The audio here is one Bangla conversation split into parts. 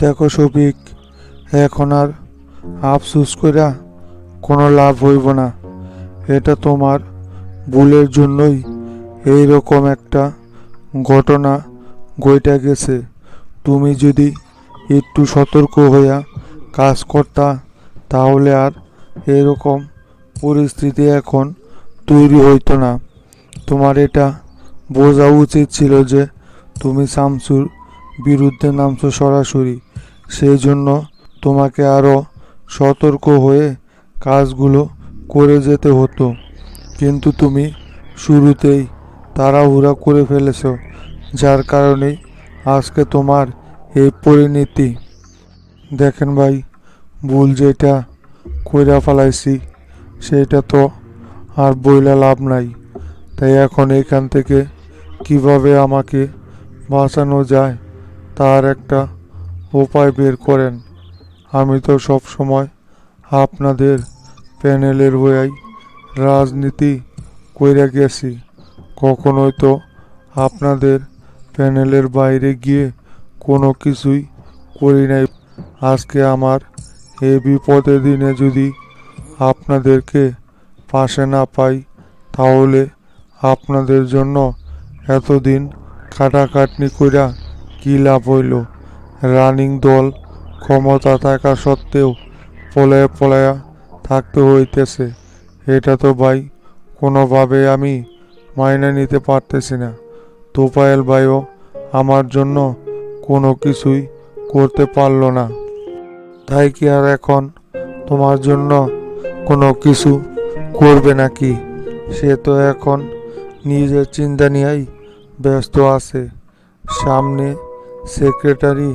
দেখো শফিক, এখন আর আফসোস কইরা কোনো লাভ হইব না। এটা তোমার ভুলের জন্যই এইরকম একটা ঘটনা ঘইটা গেছে। তুমি যদি একটু সতর্ক হইয়া কাজ করতা তাহলে আর এরকম পরিস্থিতি এখন তৈরি হইতো না। তোমার এটা বোঝা উচিত ছিল যে তুমি শামসুর বিরুদ্ধে নামছো সরাসরি। সেই জন্য তোমাকে আরও সতর্ক হয়ে কাজগুলো করে যেতে হতো, কিন্তু তুমি শুরুতেই তাড়াহুড়া করে ফেলেছো, যার কারণেই আজকে তোমার এই পরিণতি। দেখেন ভাই, ভুল যেটা কইরা ফেলাইছি সেটা তো আর বইলা লাভ নাই। তাই এখন এখান থেকে কিভাবে আমাকে বাঁচানো যায় তার একটা উপায় বের করেন। আমি তো সব সময় আপনাদের প্যানেলের হয়েই রাজনীতি কইরা গেছি, কখনোই তো আপনাদের প্যানেলের বাইরে গিয়ে কোনো কিছুই করি নাই। আজকে আমার এই বিপদের দিনে যদি আপনাদেরকে পাশে না পাই তাহলে আপনাদের জন্য এতদিন খাটাখাটনি কইরা কি লাভ হইল? রানিং দল ক্ষমতা থাকা সত্ত্বেও পলায়া পলায়া থাকতে হইতেছে। এটা তো ভাই কোনোভাবে আমি মাইনে নিতে পারতেছি না। তোফায়েল ভাইও আমার জন্য কোনো কিছুই করতে পারলো না, তাই কি আর এখন তোমার জন্য কোনো কিছু করবে নাকি? সে তো এখন নিজের চিন্তা নিয়েই ব্যস্ত আছে। সামনে সেক্রেটারি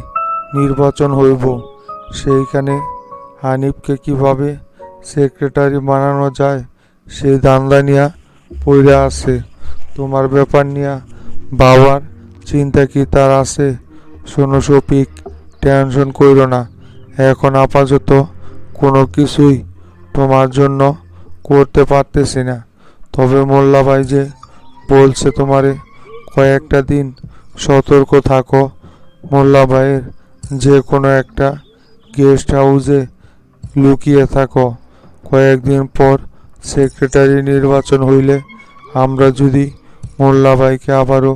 নির্বাচন হইব, সেইখানে হানিফকে কিভাবে সেক্রেটারি বানানো যায় সেই ধান্দা নিয়া পড়ে আছে। তোমার ব্যাপার নিয়া বাবার চিন্তা কি তার আছে? শোনো শফিক, টেনশন কইরো না। এখন আপাতত কোনো কিছুই তোমার জন্য করতে পারতেছি না। তবে মোল্লা ভাই যে বলছে তোমারে কয়েকটা দিন সতর্ক থাকো। মোল্লা ভাইয়ের যে কোনো একটা গেস্ট হাউসে লুকিয়ে থাকো। কয়েকদিন পর সেক্রেটারি নির্বাচন হইলে আমরা যদি মোল্লা ভাইকে আবারও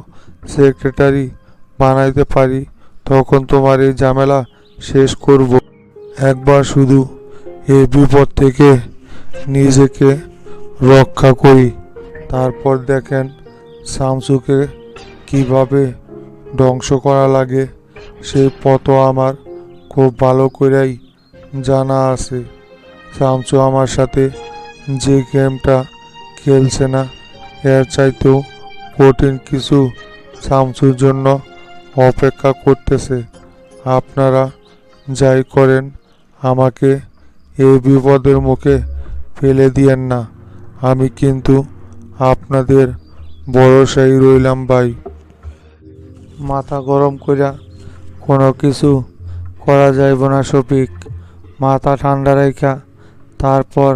সেক্রেটারি বানাইতে পারি তখন তোমার এই ঝামেলা শেষ করব। একবার শুধু এই বিপদ থেকে নিজেকে রক্ষা করি, তারপর দেখেন শামসুকে কিভাবে ধ্বংস করা লাগে সেই পথও আমার খুব ভালো করেই জানা আছে। শামসু আমার সাথে যে গেমটা খেলছে না, এর চাইতেও কঠিন কিছু শামসুর জন্য অপেক্ষা করতেছে। আপনারা যাই করেন আমাকে এই বিপদের মুখে ফেলে দিয়েন না। আমি কিন্তু আপনাদের ভরসায় রইলাম ভাই। মাথা গরম কইরা কোনো কিছু করা যাইব না শফিক। মাথা ঠান্ডা রাইখা তারপর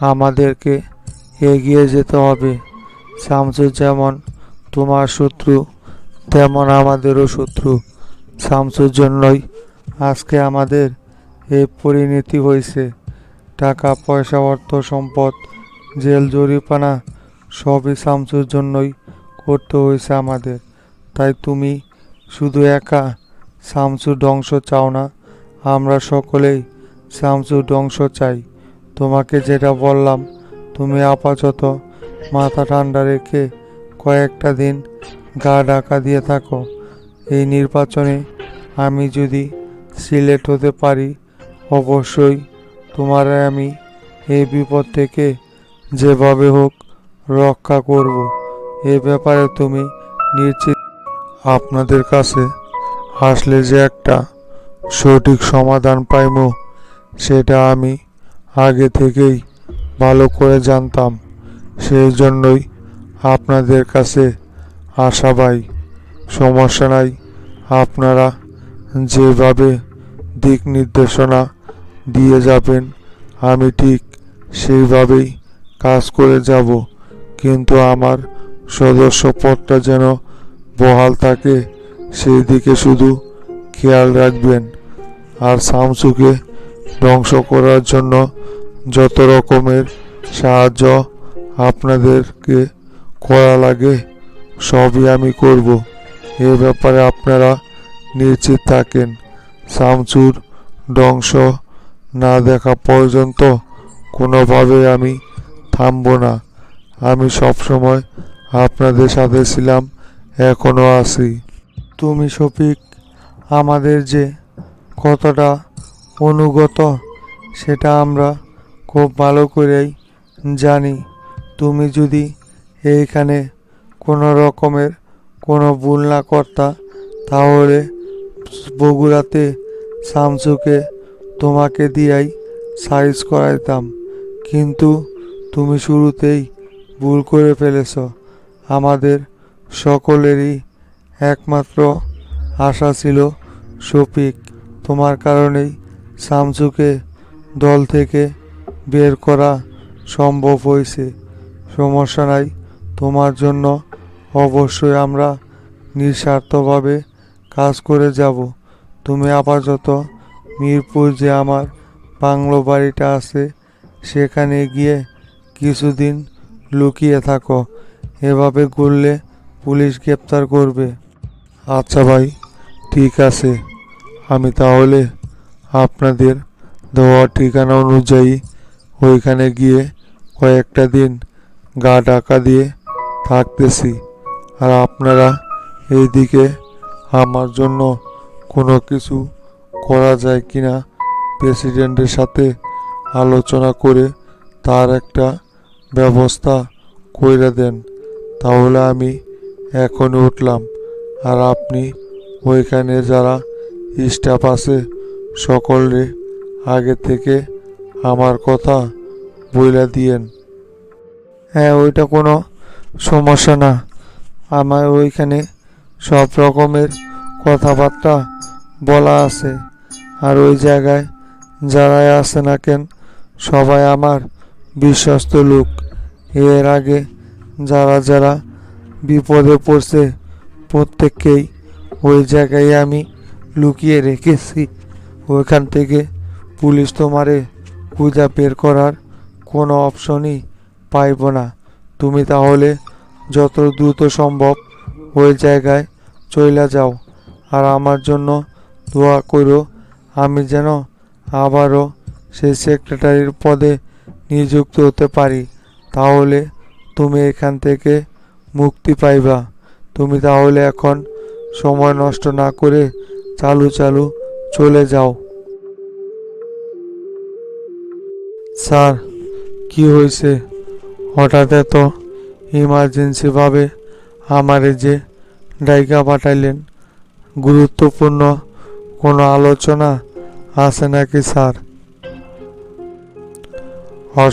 আমাদেরকে এগিয়ে যেতে হবে। শামসু যেমন তোমার শত্রু তেমন আমাদেরও শত্রু। শামসুর জন্যই আজকে আমাদের এই পরিণতি হয়েছে। টাকা পয়সা অর্থ সম্পদ জেল জরিপানা সবই শামসুর জন্যই করতে হয়েছে আমাদের। তাই তুমি শুধু একা শামসুর ধ্বংস চাও না, আমরা সকলেই শামসুর ধ্বংস চাই। তোমাকে যেটা বললাম, তুমি আপাতত মাথা ঠান্ডা রেখে কয়েকটা দিন গা ঢাকা দিয়ে থাকো। এই নির্বাচনে আমি যদি সিলেক্ট হতে পারি অবশ্যই তোমার আমি এই বিপদ থেকে যেভাবে হোক রক্ষা করব। এ ব্যাপারে তুমি নিশ্চিত। আপনাদের কাছে আসলে যে একটা সঠিক সমাধান পাইমু সেটা আমি আগে থেকেই ভালো করে জানতাম। সেই জন্যই আপনাদের কাছে আসা ভাই। সমস্যা নাই, আপনারা যেভাবে দিক নির্দেশনা দিয়ে যাবেন আমি ঠিক সেইভাবেই কাজ করে যাব, কিন্তু আমার সদস্য পদটা যেন বহাল থাকে সেই দিকে শুধু খেয়াল রাখবেন। আর শামসুকে ধ্বংস করার জন্য যত রকমের সাহায্য আপনাদেরকে করা লাগে সবই আমি করব। এ ব্যাপারে আপনারা নিশ্চিত থাকেন। শামসুর ধ্বংস না দেখা পর্যন্ত কোনোভাবে আমি থামব না। আমি সবসময় আপনাদের সাথে ছিলাম, এখনো আছি। তুমি শফিক আমাদের যে কতটা অনুগত সেটা আমরা খুব ভালো করেই জানি। তুমি যদি এইখানে কোনো রকমের কোনো ভুল না করতা তাহলে বগুড়াতে শামসুকে তোমাকে দিয়েই সাইজ করাইতাম। কিন্তু তুমি শুরুতেই ভুল করে ফেলেছ। আমাদের সকলেরই একমাত্র আশা ছিল শফিক। তোমার কারণেই শামসুকে দল থেকে বের করা সম্ভব হয়েছে। সমস্যা নাই, তোমার জন্য অবশ্যই আমরা নিঃস্বার্থভাবে কাজ করে যাব। তুমি আপাতত মিরপুর যে আমার বাংলো বাড়িটা আছে সেখানে গিয়ে কিছুদিন লুকিয়ে থাকো। এভাবে করলে পুলিশ গ্রেপ্তার করবে। আচ্ছা ভাই, ঠিক আছে। আমি তাহলে আপনাদের দেওয়া ঠিকানা অনুযায়ী ওইখানে গিয়ে কয়েকটা দিন গা ঢাকা দিয়ে থাকতেছি। আর আপনারা এইদিকে আমার জন্য কোনো কিছু করা যায় কিনা প্রেসিডেন্টের সাথে আলোচনা করে তার একটা ব্যবস্থা কইরা দেন। তাহলে আমি এখনই উঠলাম। আর আপনি ওইখানে যারা স্টাফ আছে সকলে আগে থেকে আমার কথা বইলা দিয়েন। হ্যাঁ, ওইটা কোনো সমস্যা না। আমার ওইখানে সব রকমের কথাবার্তা বলা আছে। আর ওই জায়গায় যারাই আছে না কেন সবাই আমার বিশ্বস্ত লোক। এর আগে যারা যারা বিপদে পড়ছে প্রত্যেককেই ওই জায়গায় আমি লুকিয়ে রেখেছি। ওইখান থেকে পুলিশ তোমারে খুঁজে বের করার কোনো অপশনই পাইব না। তুমি তাহলে যত দ্রুত সম্ভব ওই জায়গায় চলে যাও। আর আমার জন্য দোয়া করো আমি যেন আবারও সেই সেক্রেটারির পদে নিযুক্ত হতে পারি। তাহলে তুমি এখান থেকে মুক্তি পাইবা। তুমি তাহলে এখন সময় নষ্ট না করে চালু চালু চলে যাও। স্যার, কি হয়েছে? হঠাৎ এত ইমার্জেন্সিভাবে আমারে যে ডাইকা পাঠাইলেন? গুরুত্বপূর্ণ কোনো আলোচনা আছে নাকি স্যার?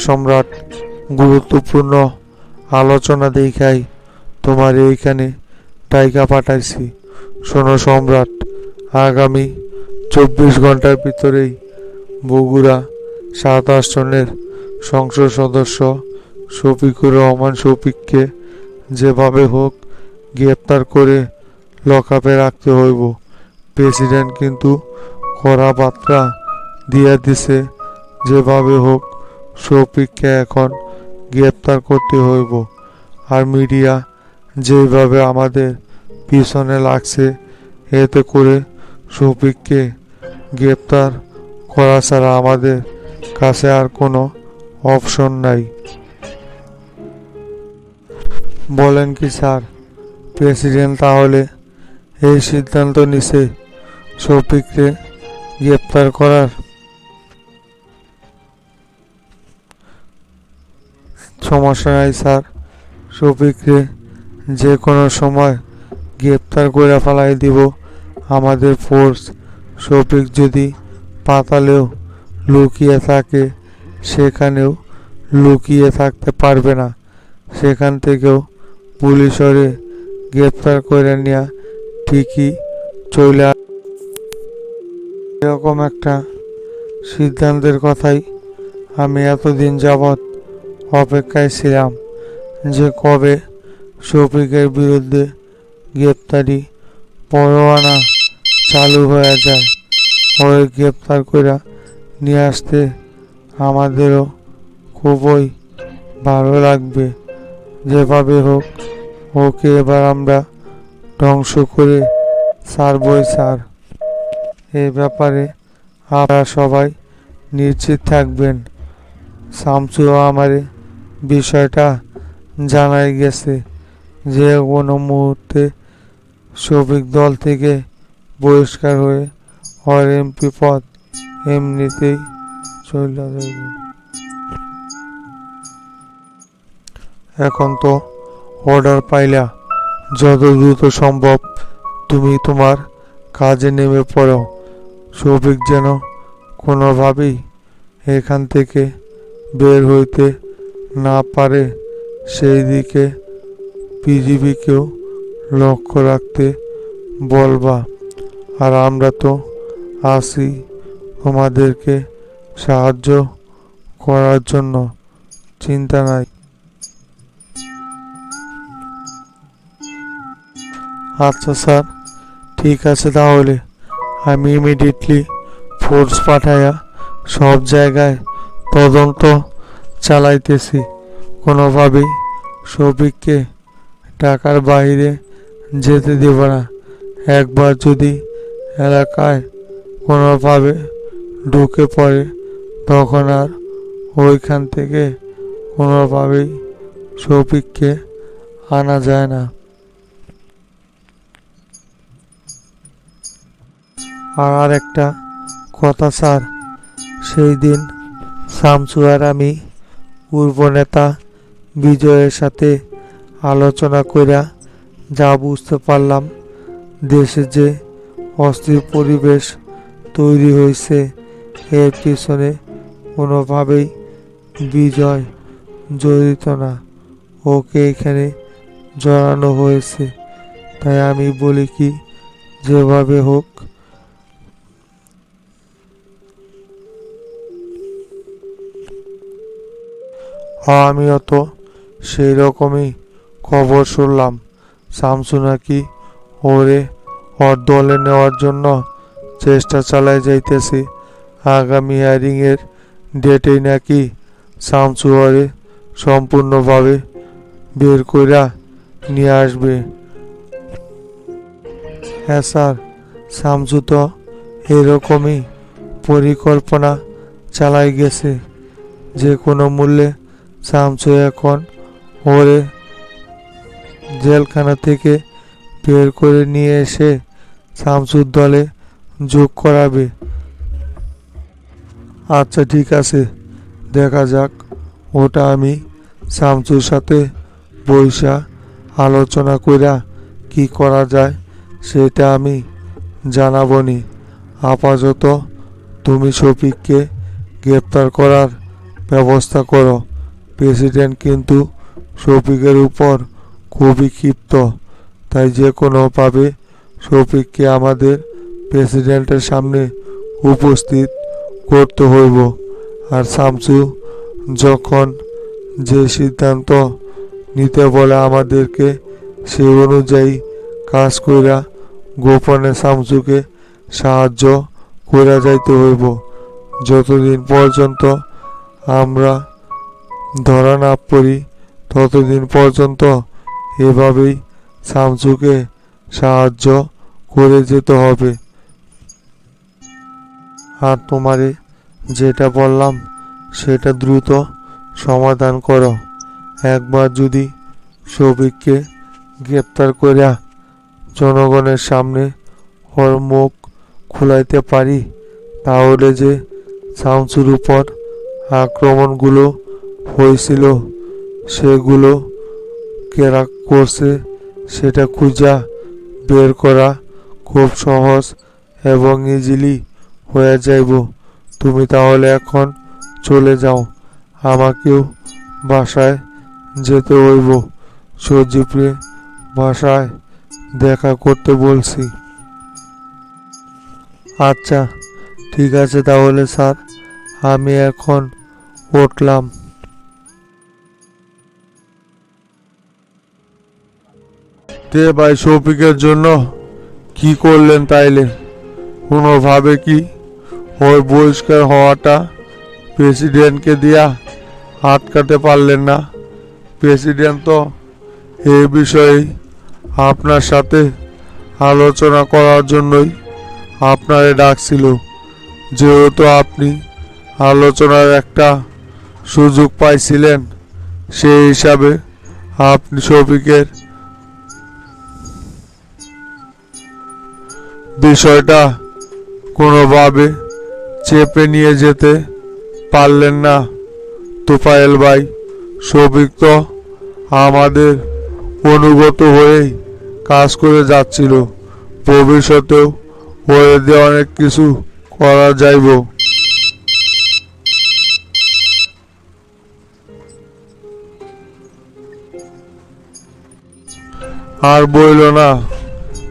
সম্রাট, গুরুত্বপূর্ণ আলোচনা দেখাই তোমার এইখানে ডাইকা পাঠাইছি। শোনো সম্রাট, আগামী 24 ঘন্টার ভিতরেই বগুড়া 7 আসনের সংসদ সদস্য শফিকুর রহমান শফিককে যেভাবে হোক গ্রেপ্তার করে লকআপে রাখতে হইব। প্রেসিডেন্ট কিন্তু কড়া বার্তা দিয়া দিছে, যেভাবে হোক শফিককে এখন গ্রেপ্তার করতে হইব। আর মিডিয়া যেভাবে আমাদের পিছনে লাগছে, এতে করে শফিককে গ্রেপ্তার করা ছাড়া আমাদের কাছে আর কোনো অপশন নাই। বলেন কি স্যার? প্রেসিডেন্ট তাহলে এই সিদ্ধান্ত নিছে শফিককে গ্রেপ্তার করার? সমস্যা নাই স্যার, শফিককে যে কোনো সময় গ্রেপ্তার করে ফেলাই দিব আমাদের ফোর্স। শফিক যদি পাতালেও লুকিয়ে থাকে সেখানেও লুকিয়ে থাকতে পারবে না। সেখান থেকেও পুলিশ ওরে গ্রেপ্তার করে নেওয়া ঠিকই চলে। এরকম একটা সিদ্ধান্তের কথাই আমি এতদিন যাবৎ অপেক্ষায় ছিলাম যে কবে শফিকের বিরুদ্ধে গ্রেপ্তারি পরোয়ানা চালু হয়ে যায়। ওরে গ্রেপ্তার করে নিয়ে আসতে আমাদেরও খুবই ভালো লাগবে। যেভাবে হোক ওকে এবার আমরা ধ্বংস করে ছাড়বই স্যার। এ ব্যাপারে আপনারা সবাই নিশ্চিত থাকবেন। শামসুও আমারে বিষয়টা জানাই গেছে যে কোনো মুহূর্তে শফিক দল থেকে বহিষ্কার হয়ে আর এমপি পদ এমনিতেই চলে যাবে। এখন তো অর্ডার পাইলা, যত দ্রুত সম্ভব তুমি তোমার কাজে নেমে পড়ো। শফিক যেন কোনোভাবেই এখান থেকে বের হইতে না পারে সেই দিকে বিজিবিকেও লক্ষ্য রাখতে বলবা। আর আমরা তো আছি তোমাদেরকে সাহায্য করার জন্য, চিন্তা নাই। আচ্ছা স্যার, ঠিক আছে তাহলে আমি ইমিডিয়েটলি ফোর্স পাঠাইয়া সব জায়গায় তদন্ত চালাইতেছি। কোনোভাবেই শফিককে ঢাকার বাইরে যেতে দেব না। একবার যদি এলাকায় কোনোভাবে ঢুকে পড়ে তখন আর ওইখান থেকে কোনোভাবেই শফিককে আনা যায় না। আর একটা কথা স্যার, সেই দিন শামসু আর আমি পূর্ব নেতা বিজয়ের সাথে আলোচনা কইরা যা বুঝতে পারলাম, দেশে যে অস্থির পরিবেশ তৈরি হয়েছে এর পিছনে কোনোভাবেই বিজয় জড়িত না, ওকে এখানে জড়ানো হয়েছে। তাই আমি বলি কি, যেভাবে হোক আমিও তো সেই রকমই খবর শুনলাম শামসু নাকি ওরে ওর দলে নেওয়ার জন্য চেষ্টা চালায় যাইতেছে। আগামী হিয়ারিং এর ডেটেই নাকি শামসু ওরে সম্পূর্ণভাবে বের কইরা নিয়ে আসবে। হ্যাঁ স্যার, শামসু তো এরকমই পরিকল্পনা চালাই গেছে। যে কোনো মূল্যে শামসু এখন ওরে জেলখানা থেকে বের করে নিয়ে এসে শামসুর দলে যোগ করাবে। আচ্ছা ঠিক আছে, দেখা যাক। ওটা আমি শামসুর সাথে বইসা আলোচনা কইরা কি করা যায় সেটা আমি জানাবনি। আপাতত তুমি শফিককে গ্রেপ্তার করার ব্যবস্থা করো। প্রেসিডেন্ট কিন্তু শফিকের উপর খুবই ক্ষিপ্ত, তাই যে কোনোভাবে শফিককে আমাদের প্রেসিডেন্টের সামনে উপস্থিত করতে হইব। আর শামসু যখন যে সিদ্ধান্ত নিতে বলে আমাদেরকে সেই অনুযায়ী কাজ কইরা গোপনে শামসুকে সাহায্য কইরা যাইতে হইব। যতদিন পর্যন্ত আমরা ধরা না পড়ি ততদিন পর্যন্ত এভাবেই শামসুকে সাহায্য করে যেতে হবে। আর তোমারে যেটা বললাম সেটা দ্রুত সমাধান করো। একবার যদি শফিককে গ্রেপ্তার কইরা জনগণের সামনে ওর মুখ খুলাইতে পারি, তাহলে যে শামসুর উপর আক্রমণগুলো হয়েছিল সেগুলো কেরা করছে সেটা খুঁজা বের করা খুব সহজ এবং ইজিলি হয়ে যাইব। তুমি তাহলে এখন চলে যাও, আমাকেও বাসায় যেতে হইব। সজীবরে বাসায় দেখা করতে বলছি। আচ্ছা ঠিক আছে তাহলে স্যার, আমি এখন উঠলাম। তে ভাই, শফিকের জন্য কি করলেন তাইলে? কোনোভাবে কি ওই বহিষ্কার হওয়াটা প্রেসিডেন্টকে দিয়া আটকাতে পারলেন না? প্রেসিডেন্ট তো এই বিষয়ে আপনার সাথে আলোচনা করার জন্যই আপনারে ডাকছিল। যেহেতু আপনি আলোচনার একটা সুযোগ পাইছিলেন, সেই হিসাবে আপনি শফিকের বিষয়টা কোনোভাবে চেপে নিয়ে যেতে পারলেন না। তোফায়েল ভাই, শফিক তো আমাদের অনুগত হয়েই কাজ করে যাচ্ছিল, ভবিষ্যতেও হয়ে দিয়ে অনেক কিছু করা যাইব। আর বইল না,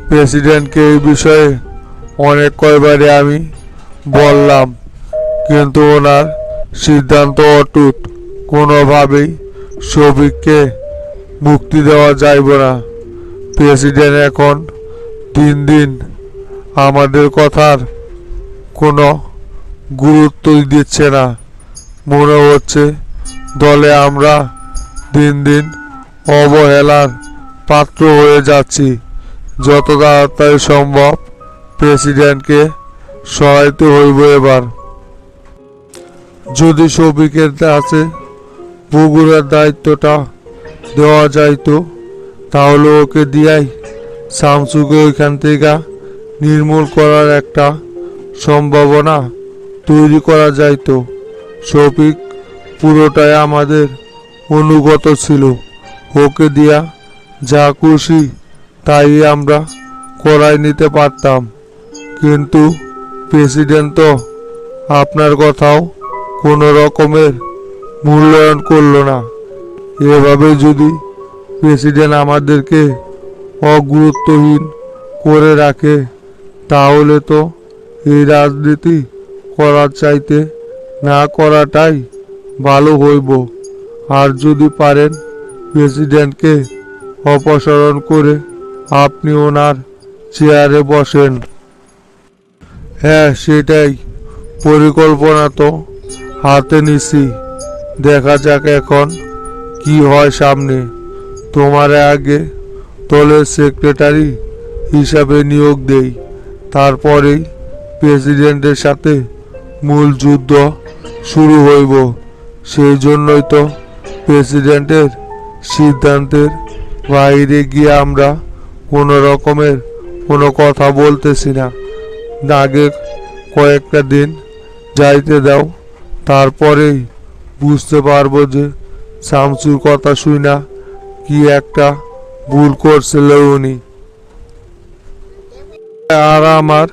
প্রেসিডেন্টকে এই বিষয়ে অনেক কয়বারে আমি বললাম, কিন্তু ওনার সিদ্ধান্ত অটুট। কোনোভাবেই শফিককে মুক্তি দেওয়া যাইব না। প্রেসিডেন্ট এখন দিন দিন আমাদের কথার কোনো গুরুত্বই দিচ্ছে না। মনে হচ্ছে দলে আমরা দিন দিন অবহেলার পাত্র হয়ে যাচ্ছি। যত তাড়াতাড়ি সম্ভব প্রেসিডেন্টকে সহায়তা হইব এবার। যদি শফিকের কাছে বগুড়ার দায়িত্বটা দেওয়া যাইতো, তাহলে ওকে দিয়াই শামসুকে ওইখান থেকে নির্মূল করার একটা সম্ভাবনা তৈরি করা যাইতো। শফিক পুরোটাই আমাদের অনুগত ছিল। ওকে দিয়া যা খুশি তাই আমরা করাই নিতে পারতাম। কিন্তু প্রেসিডেন্ট তো আপনার কথাও কোনো রকমের মূল্যায়ন করলো না। এভাবে যদি প্রেসিডেন্ট আমাদেরকে অগুরুত্বহীন করে রাখে, তাহলে তো এই রাজনীতি করার চাইতে না করাটাই ভালো হইব। আর যদি পারেন প্রেসিডেন্টকে অপসারণ করে আপনি ওনার চেয়ারে বসেন। হ্যাঁ, সেটাই পরিকল্পনা তো হাতে নিছি। দেখা যাক এখন কি হয় সামনে। তোমারে আগে দলের সেক্রেটারি হিসাবে নিয়োগ দেই, তারপরেই প্রেসিডেন্টের সাথে মূল যুদ্ধ শুরু হইব। সেই জন্যই তো প্রেসিডেন্টের সিদ্ধান্তের বাইরে গিয়ে আমরা কোনো রকমের কোনো কথা বলতেছি না। আগে কয়েকটা দিন যাইতে দাও, তারপরেই বুঝতে পারবো যে শামসুর কথা শুনা কি একটা ভুল করছিল উনি। আর আমার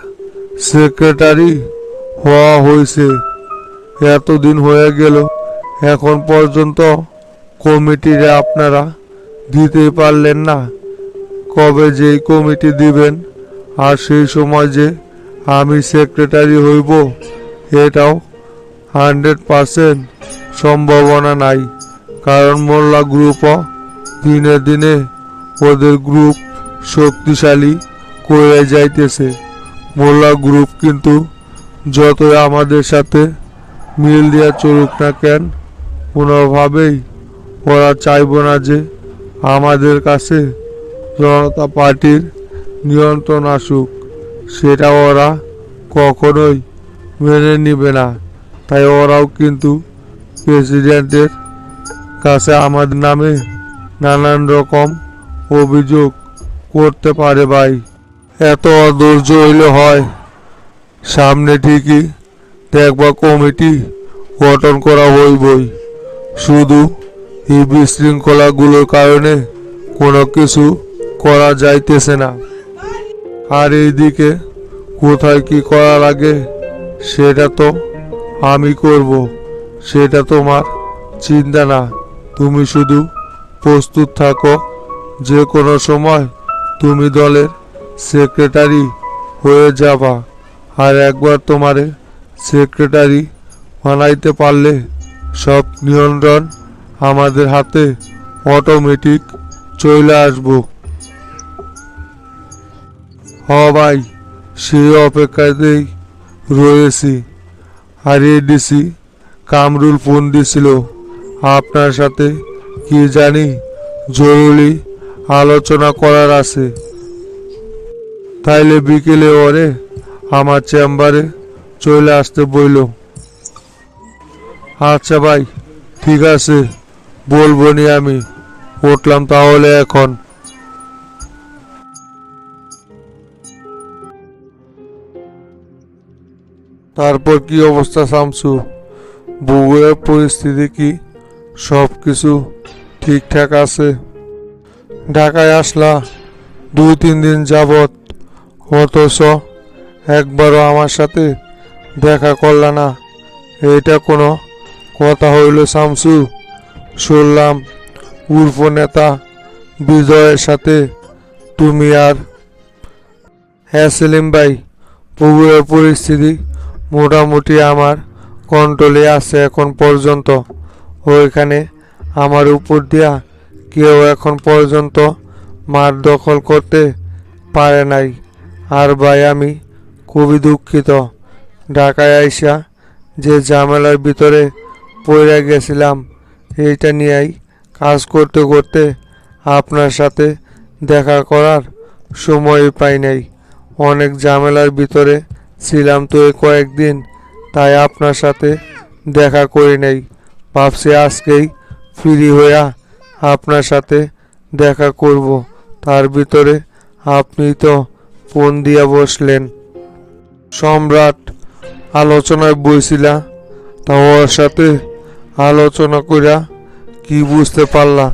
সেক্রেটারি হওয়া হয়েছে, এতদিন হয়ে গেল, এখন পর্যন্ত কমিটিরে আপনারা দিতেই পারলেন না। কবে যেই কমিটি দিবেন আর সেই সময় যে আমি সেক্রেটারি হইব, এটাও 100% সম্ভাবনা নাই। কারণ মোল্লা গ্রুপও দিনে দিনে ওদের গ্রুপ শক্তিশালী করে যাইতেছে। মোল্লা গ্রুপ কিন্তু যতই আমাদের সাথে মিল দিয়া চলুক না কেন, কোনোভাবেই ওরা চাইব না যে আমাদের কাছে জনতা পার্টির নিয়ন্ত্রণ আসুক। সেটা ওরা কখনোই মেনে নিবে না। তাই ওরাও কিন্তু প্রেসিডেন্টের কাছে আমাদের নামে নানান রকম অভিযোগ করতে পারে। ভাই, এত অধৈর্য হইলে হয়? সামনে ঠিকই দেখবা কমিটি গঠন করা হইবই। শুধু এই বিশৃঙ্খলাগুলোর কারণে কোনো কিছু করা যাইতেছে না। আর এইদিকে কোথায় কি করা লাগে সেটা তো আমি করব, সেটা তোমার চিন্তা না। তুমি শুধু প্রস্তুত থাকো, যে কোনো সময় তুমি দলের সেক্রেটারি হয়ে যাবা। আর একবার তোমারে সেক্রেটারি বানাইতে পারলে সব নিয়ন্ত্রণ আমাদের হাতে অটোমেটিক চলে আসবো। হ ভাই, সেই অপেক্ষাতেই রয়েছি। হারিয়ে দিছি। কামরুল ফোন দিছিল আপনার সাথে কি জানি জরুরি আলোচনা করার আছে। তাইলে বিকেলে ওরে আমার চেম্বারে চলে আসতে বইল। আচ্ছা ভাই, ঠিক আছে, বলবো নি আমি। উঠলাম তাহলে এখন। তারপর কি অবস্থা শামসু? বগুড়ার পরিস্থিতি কি সব কিছু ঠিকঠাক আছে? ঢাকায় আসলা 2-3 দিন যাবত, অথচ একবারও আমার সাথে দেখা করলা না। এটা কোনো কথা হইল শামসু? শুনলাম উর্ফ নেতা বিজয়ের সাথে তুমি আর। হ্যাঁ সেলিম ভাই, বগুড়ার পরিস্থিতি মোটামুটি আমার কন্ট্রোলে আছে এখন পর্যন্ত। ওইখানে আমার উপর দিয়া কেউ এখন পর্যন্ত মাঠ দখল করতে পারে নাই। আর ভাই আমি খুবই দুঃখিত। ঢাকায় আইসা যে ঝামেলার ভিতরে পড়ে গেছিলাম, এইটা নিয়েই কাজ করতে করতে আপনার সাথে দেখা করার সময় পাই নাই। অনেক ঝামেলার ভিতরে ছিলাম তো এই কয়েকদিন, তাই আপনার সাথে দেখা করি নাই। ভাবছি আজকেই ফ্রি হইয়া আপনার সাথে দেখা করব, তার ভিতরে আপনি তো ফোন দিয়া বসলেন। সম্রাট আলোচনায় বইছিলা, তা ওর সাথে আলোচনা কইরা কি বুঝতে পারলা?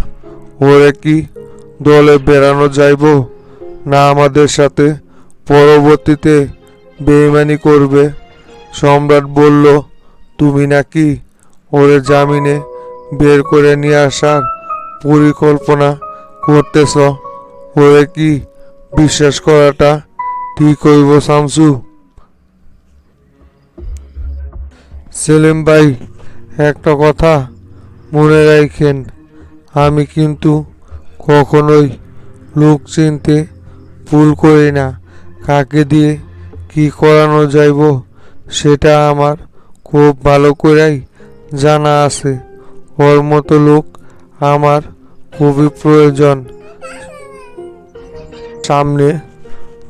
ওরে কি দলে বেড়ানো যাইব, না আমাদের সাথে পরবর্তীতে বেইমানি করবে? সম্রাট বলল তুমি নাকি ওরে জামিনে বের করে নিয়ে আসার পরিকল্পনা করতেছ। ওরে কি বিশ্বাস করাটা ঠিক হইব শামসু? সেলিম ভাই, একটা কথা মনে রাখেন, আমি কিন্তু কখনোই লোক চিনতে ভুল করি না। কাকে দিয়ে কি করানো যাইব সেটা আমার খুব ভালো করেই জানা আছে। ওর মতো লোক আমার খুবই প্রয়োজন। সামনে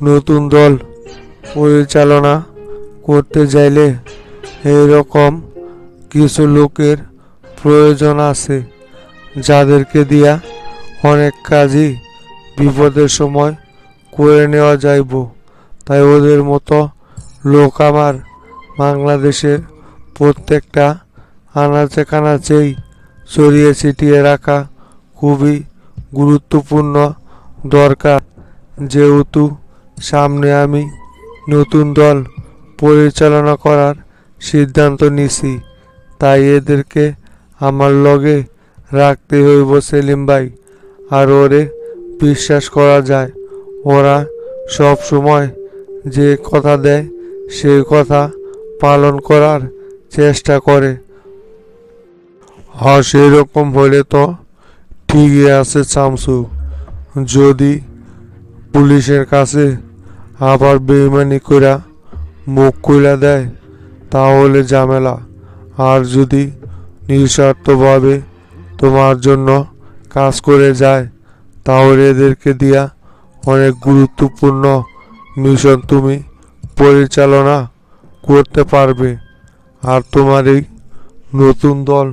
নতুন দল পরিচালনা করতে যাইলে এইরকম কিছু লোকের প্রয়োজন আছে, যাদেরকে দিয়া অনেক কাজই বিপদের সময় করে নেওয়া যাইব। তাই ওদের মতো লোক আমার বাংলাদেশের প্রত্যেকটা আনাচে কানাচেই ছড়িয়ে ছিটিয়ে রাখা খুবই গুরুত্বপূর্ণ দরকার। যেহেতু সামনে আমি নতুন দল পরিচালনা করার সিদ্ধান্ত নিছি, তাই এদেরকে আমার লগে রাখতে হইব সেলিম ভাই। আর ওরে বিশ্বাস করা যায়। ওরা সব সময় যে কথা দেয় সেই কথা পালন করার চেষ্টা করে। হ্যাঁ, সেই রকম হলে তো ঠিকই আছে শামসু। যদি পুলিশের কাছে আবার বেইমানি কইরা মুখ খুইলা দেয় তাহলে ঝামেলা। আর যদি নিঃস্বার্থভাবে তোমার জন্য কাজ করে যায়, তাহলে এদেরকে দিয়া অনেক গুরুত্বপূর্ণ মিশন তুমি পরিচালনা করতে পারবে। আর তোমার এই নতুন দল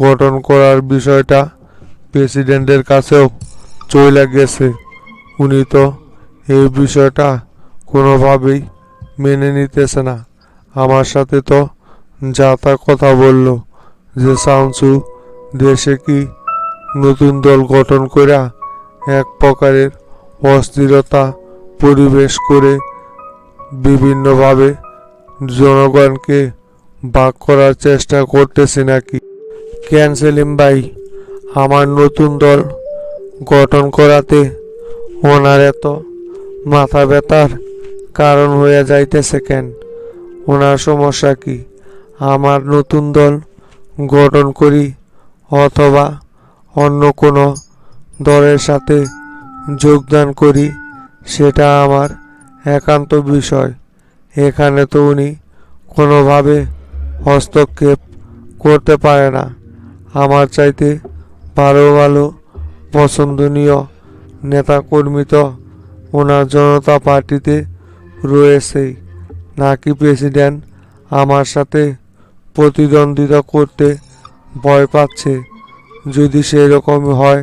গঠন করার বিষয়টা প্রেসিডেন্টের কাছেও চলে গেছে। উনি তো এই বিষয়টা কোনোভাবেই মেনে নিতেছে না। আমার সাথে তো যা তা কথা বলল যে শামসু দেশে কি নতুন দল গঠন কইরা এক প্রকারের অস্থিরতা পরিবেশ করে বিভিন্নভাবে জনগণকে ভাগ করার চেষ্টা করতেছে নাকি? কেন সেলিম ভাই, আমার নতুন দল গঠন করাতে ওনার এত মাথা ব্যথার কারণ হয়ে যাইতেছে কেন? ওনার সমস্যা কি? আমার নতুন দল গঠন করি অথবা অন্য কোনো দলের সাথে যোগদান করি, সেটা আমার একান্ত বিষয়। এখানে তো উনি কোনোভাবে হস্তক্ষেপ করতে পারে না। আমার চাইতে ভালো ভালো পছন্দনীয় নেতাকর্মী তো ওনার জনতা পার্টিতে রয়েছেই। নাকি প্রেসিডেন্ট আমার সাথে প্রতিদ্বন্দ্বিতা করতে ভয় পাচ্ছে? যদি সেরকম হয়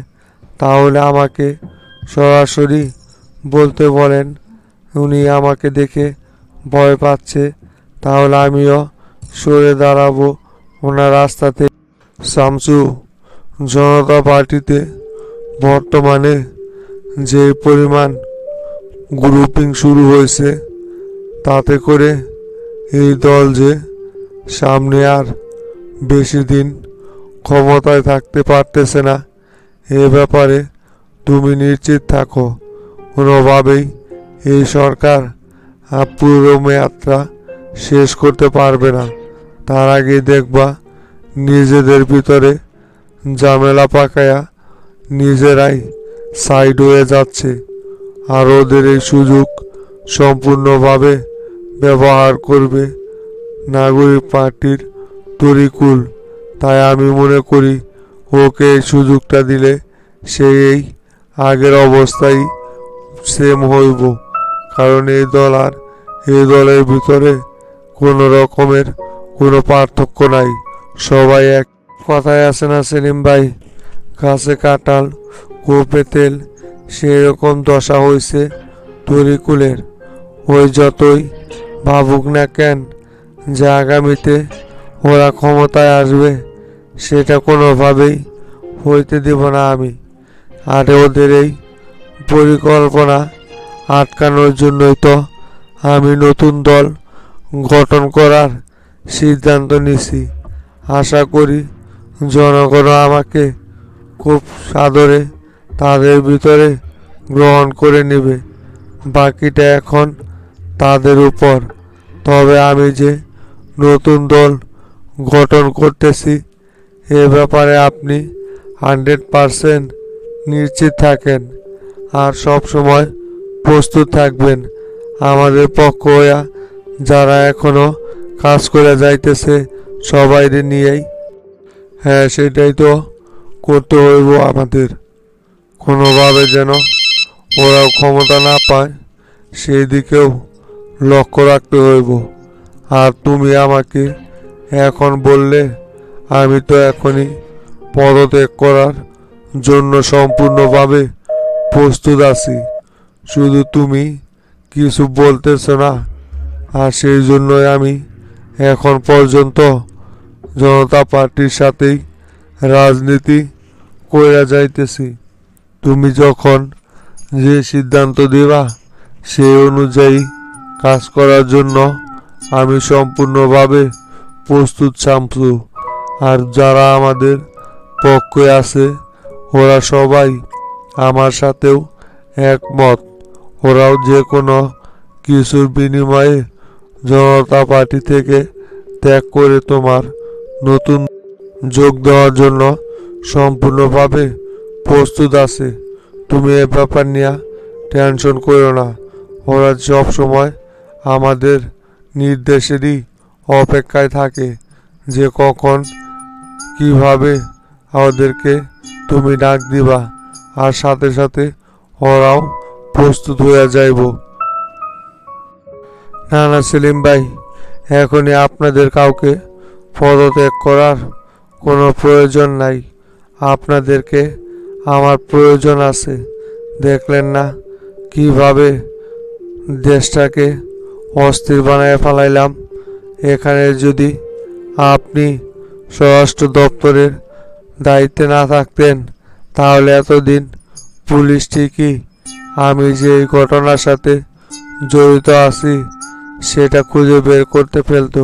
তাহলে আমাকে সরাসরি বলতে বলেন। উনি আমাকে দেখে ভয় পাচ্ছে, তাহলে আমিও সরে দাঁড়াবো ওনার রাস্তাতে। শামসু, জনতা পার্টিতে বর্তমানে যে পরিমাণ গ্রুপিং শুরু হয়েছে, তাতে করে এই দল যে সামনে আর বেশি দিন ক্ষমতায় থাকতে পারতেছে না, এ ব্যাপারে তুমি নিশ্চিত থাকো। কোনোভাবেই এই সরকার পুরো মেয়াদটা শেষ করতে পারবে না। তার আগে দেখবা নিজেদের ভিতরে ঝামেলা পাকায়া নিজেরাই সাইড হয়ে যাচ্ছে। আর ওদের এই সুযোগ সম্পূর্ণভাবে ব্যবহার করবে নাগরিক পার্টির তরিকুল। তাই আমি মনে করি ওকে এই সুযোগটা দিলে সে এই আগের অবস্থায় সেম হইব। কারণ এই দল আর এই দলের ভিতরে কোনো রকমের কোনো পার্থক্য নাই, সবাই এক। কথায় আছে না সেলিম ভাই, গাছে কাঁঠাল কোপে তেল, সেই রকম দশা হয়েছে তরিকুলের। ওই যতই ভাবুক না কেন যে আগামীতে ওরা ক্ষমতায় আসবে, সেটা কোনোভাবেই হইতে দেব না আমি। আর ওদের এই পরিকল্পনা আটকানোর জন্যই তো আমি নতুন দল গঠন করার সিদ্ধান্ত নিছি। আশা করি জনগণ আমাকে খুব সাদরে তাদের ভিতরে গ্রহণ করে নেবে। বাকিটা এখন তাদের উপর। তবে আমি যে নতুন দল গঠন করতেছি, এ ব্যাপারে আপনি 100% নিশ্চিত থাকেন। আর সব সময় প্রস্তুত থাকবেন আমাদের পক্ষ হইয়া যারা এখনো কাজ করে যাইতেছে সবাই নিয়েই। হ্যাঁ, সেটাই তো করতে হইব আমাদের। কোনোভাবে যেন ওরাও ক্ষমতা না পায় সেই দিকেও লক্ষ্য রাখতে হইব। আর তুমি আমাকে এখন বললে আমি তো এখনই পদত্যাগ করার জন্য সম্পূর্ণভাবে প্রস্তুত আছি। শুধু তুমি কিছু বলতেছ না, আর সেই জন্যই আমি এখন পর্যন্ত জনতা পার্টির সাথেই রাজনীতি কইরা যাইতেছি। তুমি যখন যে সিদ্ধান্ত দিবা সেই অনুযায়ী কাজ করার জন্য আমি সম্পূর্ণভাবে প্রস্তুত শামসু। আর যারা আমাদের পক্ষে আছে ওরা সবাই আমার সাথেও একমত। ওরাও যে কোনো কিছুর বিনিময়ে জনতা পার্টি থেকে ত্যাগ করে তোমার নতুন যোগ দেওয়ার জন্য সম্পূর্ণভাবে প্রস্তুত আছে। তুমি এ ব্যাপার নিয়ে টেনশন করো না। ওরা সব সময় আমাদের নির্দেশেরই অপেক্ষায় থাকে যে কখন কিভাবে আমাদেরকে তুমি ডাক দিবা, আর সাথে সাথে ওরাও প্রস্তুত হয়ে যাইব। না না সেলিম ভাই, এখনই আপনাদের কাউকে পদত্যাগ করার কোনো প্রয়োজন নাই। আপনাদেরকে আমার প্রয়োজন আছে। দেখলেন না কিভাবে দেশটাকে অস্থির বানায় ফেলাইলাম। এখানে যদি আপনি স্বরাষ্ট্র দপ্তরের দায়িত্বে না থাকতেন তাহলে এতদিন পুলিশ ঠিকই আমি যে এই ঘটনার সাথে জড়িত আছি সেটা খুঁজে বের করতে ফেলতো।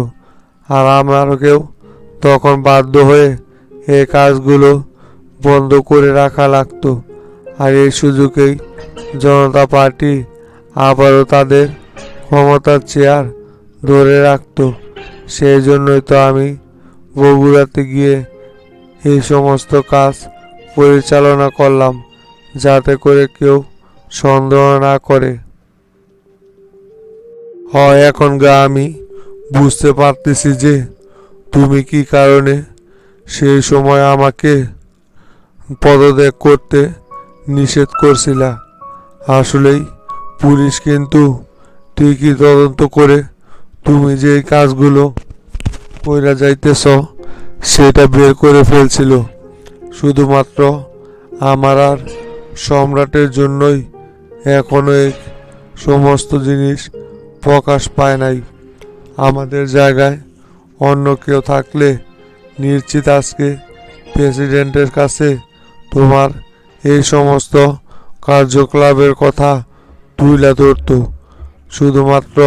আর আমাকেও তখন বাধ্য হয়ে এই কাজগুলো বন্ধ করে রাখা লাগতো। আর এই সুযোগেই জনতা পার্টি আবারও তাদের ক্ষমতার চেয়ার ধরে রাখতো। সেই জন্যই তো আমি বগুড়াতে গিয়ে এই সমস্ত কাজ পরিচালনা করলাম, যাতে করে কেউ সন্দেহ না করে। হয় এখন আমি বুঝতে পারতেছি যে তুমি কি কারণে সেই সময় আমাকে পদত্যাগ করতে নিষেধ করছিলা? আসলেই পুলিশ কিন্তু ঠিকই তদন্ত করে তুমি যে এই কাজগুলো কইরা যাইতেছ সেটা বের করে ফেলছিল। শুধুমাত্র আমার আর সম্রাটের জন্যই এখনো এই সমস্ত জিনিস প্রকাশ পায় নাই। আমাদের জায়গায় অন্য কেউ থাকলে নিশ্চিত আজকে প্রেসিডেন্টের কাছে তোমার এই সমস্ত কার্যকলাপের কথা তুলে ধরত। শুধুমাত্র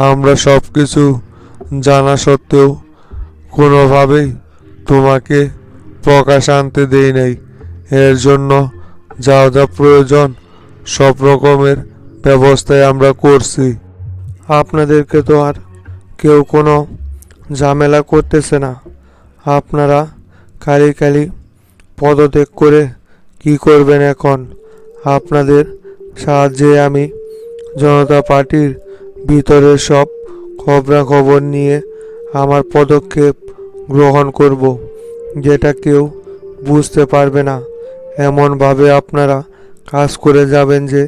আমরা সব কিছু জানা সত্ত্বেও কোনোভাবেই তোমাকে প্রকাশ আনতে দেই নাই। এর জন্য যা যা প্রয়োজন সব রকমের ব্যবস্থাই আমরা করছি। আপনাদেরকে তো আর কেউ কোনো ঝামেলা করতেছে না। আপনারা খালি খালি পদত্যাগ করে কি করবেন এখন? আপনাদের সাহায্যে আমি জনতা পার্টির ভিতরের সব খবরাখবর নিয়ে আমার পদক্ষেপ গ্রহণ করব, যেটা কেউ বুঝতে পারবে না। এমনভাবে আপনারা কাজ করে যাবেন যে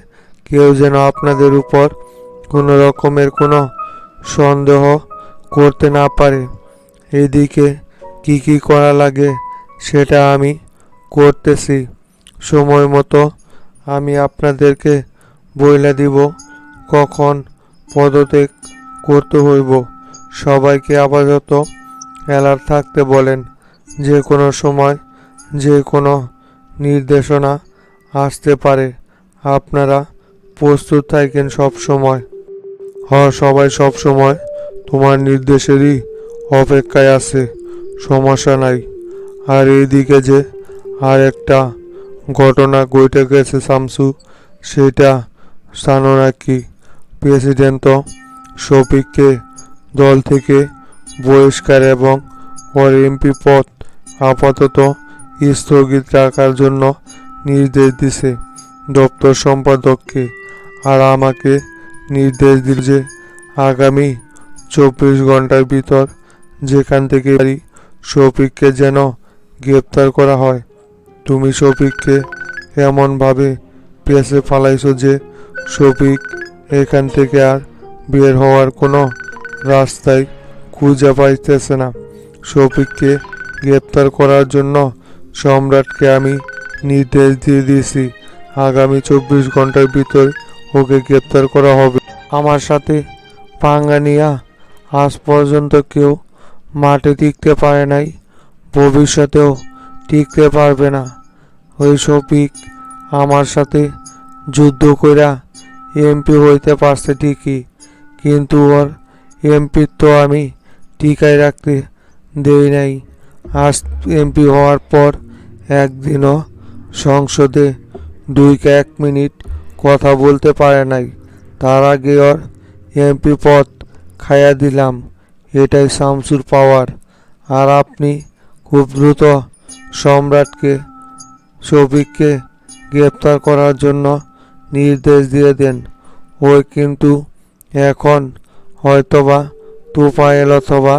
কেউ যেন আপনাদের উপর কোনো রকমের কোনো সন্দেহ করতে না পারে। এদিকে কি কি করা লাগে সেটা আমি করতেছি। সময় মতো আমি আপনাদেরকে বইলা দিব কখন পদত্যাগ করতে হইব। সবাইকে আপাতত অ্যালার্ট থাকতে বলেন। যে কোনো সময় যে কোনো নির্দেশনা আসতে পারে। আপনারা প্রস্তুত থাকেন সব সময়। সবাই সব সময় তোমার নির্দেশেরই অপেক্ষায় আছে, সমস্যা নাই। আর এইদিকে যে আর একটা ঘটনা ঘটে গেছে শামসু, সেটা জানো নাকি? প্রেসিডেন্ট তো শফিককে দল থেকে বহিষ্কার এবং ওর এমপি পদ আপাতত স্থগিত রাখার জন্য নির্দেশ দিছে দপ্তর সম্পাদককে। আর আমাকে নির্দেশ দিল যে আগামী 24 ঘন্টার ভিতর যেখান থেকে পারি শফিককে যেন গ্রেপ্তার করা হয়। তুমি শফিককে এমনভাবে পেছে ফালাইছো যে শফিক এখান থেকে আর বের হওয়ার কোনো রাস্তায় খুঁজে পাইতেছে না। শফিককে গ্রেপ্তার করার জন্য সম্রাটকে আমি নির্দেশ দিয়ে দিয়েছি আগামী 24 ঘন্টার ভিতর ওকে গ্রেপ্তার করা হবে। আমার সাথে পাঙ্গা নিয়া আজ পর্যন্ত কেউ মাঠে টিকতে পারে নাই, ভবিষ্যতেও টিকতে পারবে না। ওই শফিক আমার সাথে যুদ্ধ কইরা এমপি হইতে পারছে ঠিকই, কিন্তু ওর এমপির তো আমি টিকায় রাখতে দেই নাই। আজ এমপি হওয়ার পর একদিনও সংসদে 1 মিনিট কথা বলতে পারে নাই। তার আগে ওর এমপি পদ খাইয়া দিলাম। এটাই শামসুর পাওয়ার। আর আপনি খুব দ্রুত সম্রাটকে শফিককে গ্রেপ্তার করার জন্য নির্দেশ দিয়ে দেন। ওই কিন্তু এখন হয়তোবা তোফায়েল অথবা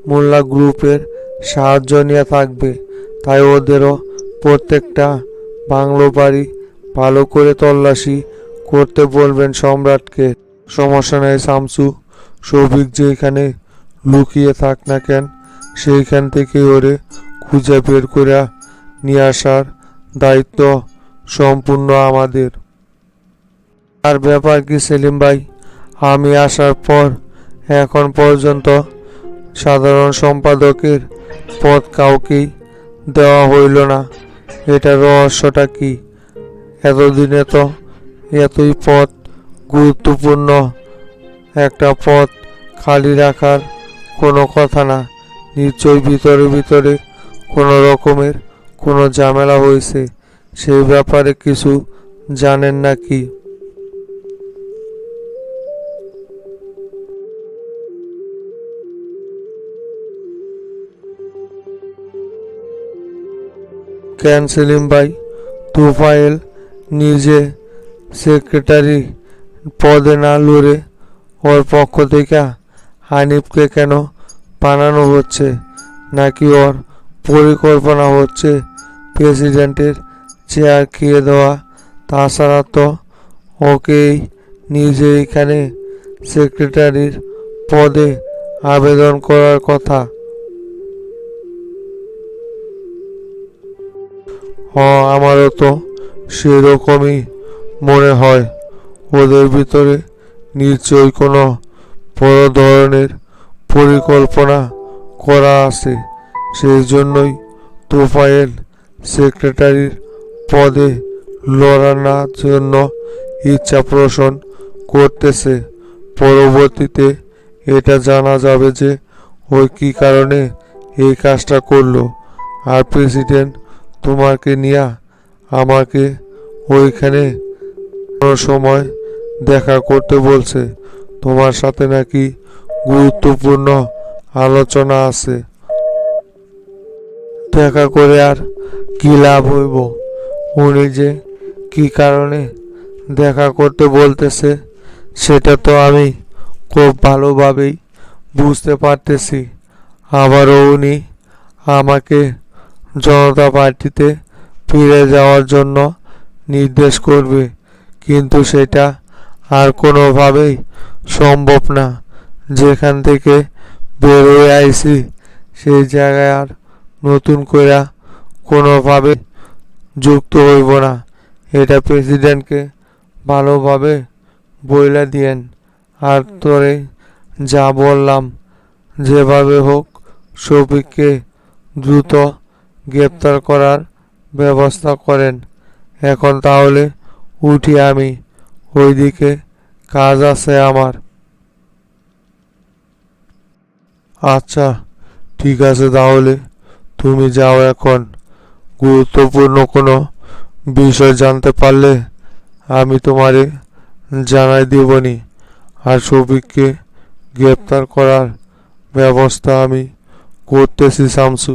মোল্লা গ্রুপের সাহায্য নিয়ে থাকবে। তাই ওদেরও প্রত্যেকটা বাংলো বাড়ি ভালো করে তল্লাশি করতে বলবেন সম্রাটকে। সমস্যা নেই শামসু, শফিক যেখানে লুকিয়ে থাক না কেন সেইখান থেকে ওরে খুঁজে বের করে নিয়ে আসার দায়িত্ব সম্পূর্ণ আমাদের। আর ব্যাপার কি সেলিম ভাই? আমি আসার পর এখন পর্যন্ত সাধারণ সম্পাদকের পদ কাউকেই দেওয়া হইল না। এটা রহস্যটা কি? এতদিনে তো এতই পদ, গুরুত্বপূর্ণ একটা পদ খালি রাখার কোনো কথা না। নিশ্চয়ই ভিতরে ভিতরে কোনো রকমের কোনো ঝামেলা হয়েছে। সেই ব্যাপারে কিছু জানেন নাকি? কেন সেলিম ভাই? তোফায়েল নিজে সেক্রেটারি পদে না লড়ে ওর পক্ষ থেকে হানিফকে কেন বানানো হচ্ছে? নাকি ওর পরিকল্পনা হচ্ছে প্রেসিডেন্টের চেয়ার খেয়ে দেওয়া? তাছাড়া তো ওকেই নিজে এখানে সেক্রেটারির পদে আবেদন করার কথা। আমারও তো সেরকমই মনে হয়। ওদের ভিতরে নিশ্চয়ই কোনো বড় ধরনের পরিকল্পনা করা আছে। সেই জন্যই তোফায়েল সেক্রেটারির পদে লড়ানোর জন্য ইচ্ছা পোষণ করতেছে। পরবর্তীতে এটা জানা যাবে যে ওই কী কারণে এই কাজটা করলো। আর প্রেসিডেন্ট তোমাকে নিয়ে আমাকে ওইখানে কোনো সময় দেখা করতে বলছে। তোমার সাথে নাকি গুরুত্বপূর্ণ আলোচনা আছে। দেখা করে আর কি লাভ হইব? উনি যে কি কারণে দেখা করতে বলতেছে সেটা তো আমি খুব ভালোভাবেই বুঝতে পারতেছি। আবারও উনি আমাকে জনতা পার্টিতে ফিরে যাওয়ার জন্য নির্দেশ করবে, কিন্তু সেটা আর কোনোভাবেই সম্ভব না। যেখান থেকে বের হয়ে আইছি সেই জায়গায় আর নতুন করে কোনোভাবে যুক্ত হইব না। এটা প্রেসিডেন্টকে ভালোভাবে বইলা দিয়েন। আর তোরে যা বললাম, যেভাবে হোক শফিককে দ্রুত গ্রেপ্তার করার ব্যবস্থা করেন। এখন তাহলে উঠি আমি, ওইদিকে কাজ আছে আমার। আচ্ছা, ঠিক আছে তাহলে তুমি যাও এখন। গুরুত্বপূর্ণ কোনো বিষয় জানতে পারলে আমি তোমারে জানাই দেবনি। আর শফিককে গ্রেপ্তার করার ব্যবস্থা আমি করতেছি শামসু।